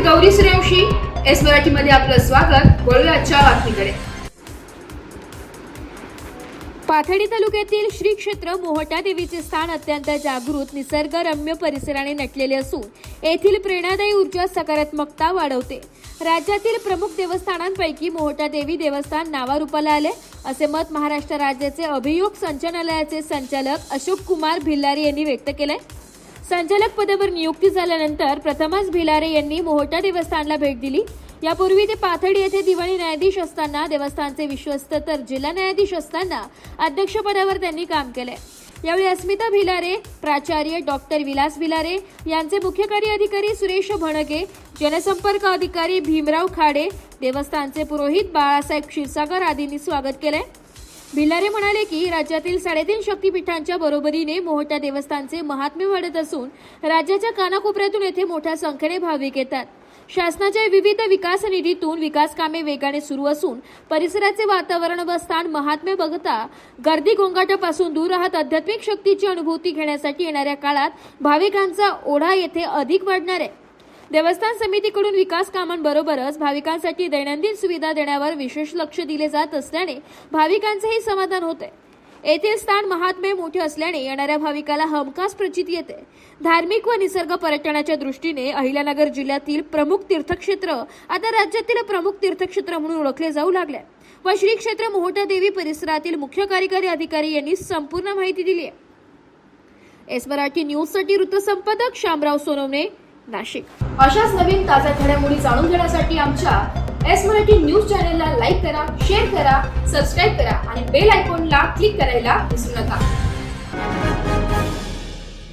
Gauri Suryavanshi. S मराठीमध्ये आपलं स्वागत. वळूया आजच्या बातमीकडे. पाथर्डी तालुक्यातील श्री क्षेत्र मोहटा देवीचे स्थान अत्यंत जागृत निसर्गरम्य परिसराने नटलेले असून येथील प्रेरणादायी ऊर्जा सकारात्मकता वाढवते. राज्यातील प्रमुख देवस्थानांपैकी मोहटा देवी देवस्थान नावारूपाला आले असे मत महाराष्ट्र राज्याचे अभियोग संचालनालयाचे संचालक अशोक कुमार भिल्लारे यांनी व्यक्त केले. संचालक पदावर नियुक्ती झाल्यानंतर प्रथमच भिलारे यांनी मोहटा देवस्थानला भेट दिली. यापूर्वी ते पाथर्डी येथे दिवाणी न्यायाधीश असताना देवस्थानचे विश्वस्त तर जिल्हा न्यायाधीश असताना अध्यक्षपदावर त्यांनी काम केले. यावेळी अस्मिता भिलारे, प्राचार्य डॉक्टर विलास भिलारे यांचे मुख्य कार्यअधिकारी सुरेश भणगे, जनसंपर्क अधिकारी भीमराव खाडे, देवस्थानचे पुरोहित बाळासाहेब क्षीरसागर आदींनी स्वागत केले. भिलारे म्हणाले की राज्यातील 3.5 शक्तीपीठांच्या बरोबरीने मोहटा देवस्थानचे महात्म्य वाढत असून राज्याच्या कानाकोपऱ्यातून येथे मोठ्या संख्येने भाविक येतात. शासनाच्या विविध विकास निधीतून विकास कामे वेगाने सुरू असून परिसराचे वातावरण व स्थान महात्म्य बघता गर्दी गोंगाटापासून दूर राहत आध्यात्मिक शक्तीची अनुभूती घेण्यासाठी येणाऱ्या काळात भाविकांचा ओढा येथे अधिक वाढणार आहे. देवस्थान समितीकडून विकास कामांबरोबरच भाविकांसाठी दैनंदिन सुविधा देण्यावर विशेष लक्ष दिले जात असल्याने भाविकांचेही समाधान होते. येथील स्थान महात्म्य मोठे असल्याने येणाऱ्या भाविकाला हमखास प्रचिती येते. धार्मिक व निसर्ग पर्यटनाच्या दृष्टीने अहिल्यानगर जिल्ह्यातील प्रमुख तीर्थक्षेत्र आता राज्यातील प्रमुख तीर्थक्षेत्र म्हणून ओळखले जाऊ लागले व श्री क्षेत्र मोहटा देवी परिसरातील मुख्य कार्यकारी अधिकारी यांनी संपूर्ण माहिती दिली आहे. एस मराठी न्यूज साठी वृत्तसंपादक शामराव सोनवणे, नाशिक. अशाच नवीन ताज्या घडामोडी जाणून घेण्यासाठी आमच्या एस मराठी न्यूज चॅनलला लाईक करा, शेअर करा, सबस्क्राईब करा आणि बेल आयकॉनला क्लिक करायला विसरू नका.